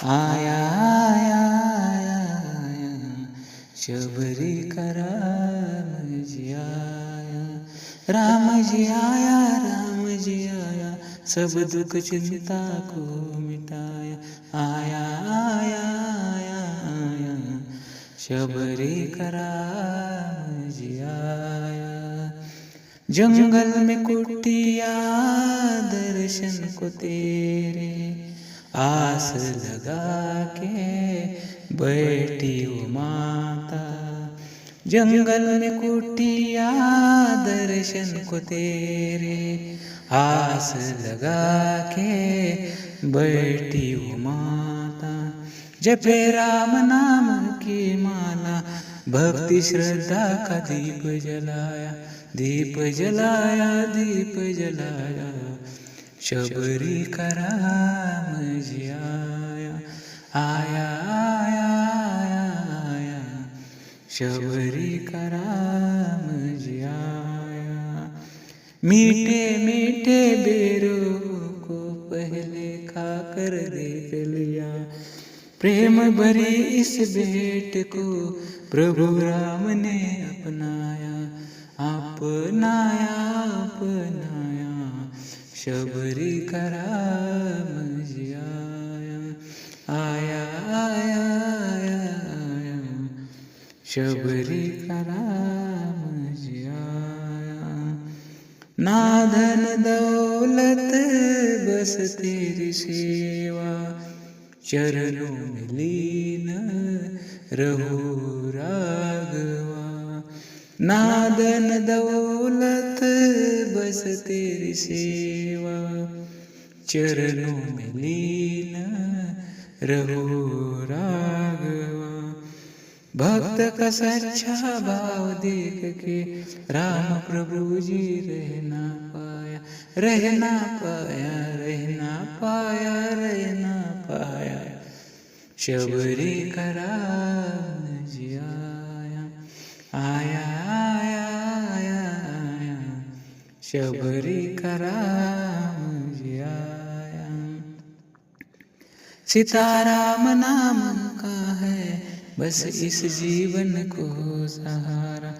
आया आया आया आया शबरी का राम जी आया, राम जी आया, राम जी आया, सब दुख चिंता को मिटाया। आया आया आया आया शबरी का राम जी आया। जंगल में कुटिया दर्शन को तेरे, आस लगा के बैठी वो माता। जंगल में कुटिया दर्शन को तेरे, आस लगा के बैठी वो माता। जपे राम नाम की माला, भक्ति श्रद्धा का दीप जलाया, दीप जलाया, दीप जलाया। शबरी का राम जी आया, आया आया आया आया शबरी का राम जी आया। मीठे मीठे बेरों को पहले खाकर देख लिया, प्रेम भरी इस भेंट को प्रभु राम ने अपनाया, अपनाया अपनाया। शबरी का राम जी आया, आया आया आया आया शबरी का राम जी आया। ना धन दौलत बस तेरी सेवा, चरणों में लीन रहो राघवा। ना धन दौलत बस तेरी सेवा, चरणों में लीन रहो राघवा। भक्त का सच्चा भाव देख के राम प्रभु जी रहना पाया, रहना पाया, रहना पाया, रहना पाया। शबरी का राम जी आया, आया आया आया आया शबरी का राम जी आया। सीताराम नाम का है बस इस जीवन को सहारा,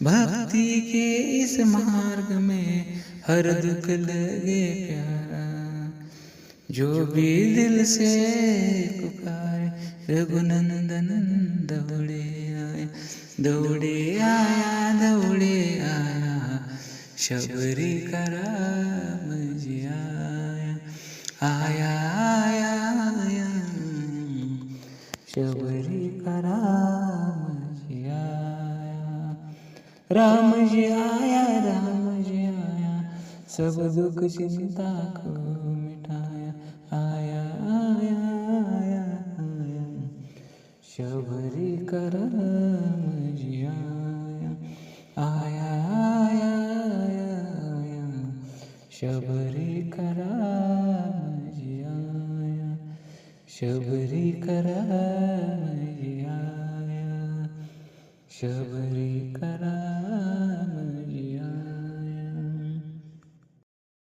भक्ति के इस मार्ग में हर दुख लगे प्यारा। जो भी दिल से पुकारे रघुनंदन दौड़े आया, दौड़े आया, दौड़े आया। शबरी का राम जी आया, आया आया आया शबरी का राम जी आया। राम जी आया, राम जी आया, सब दुख चिंता को मिटाया। आया आया आया आया शबरी का राम जी आया, आया आया आया आया शबरी का राम जी आया, शबरी का राम जी आया, शबरी का राम।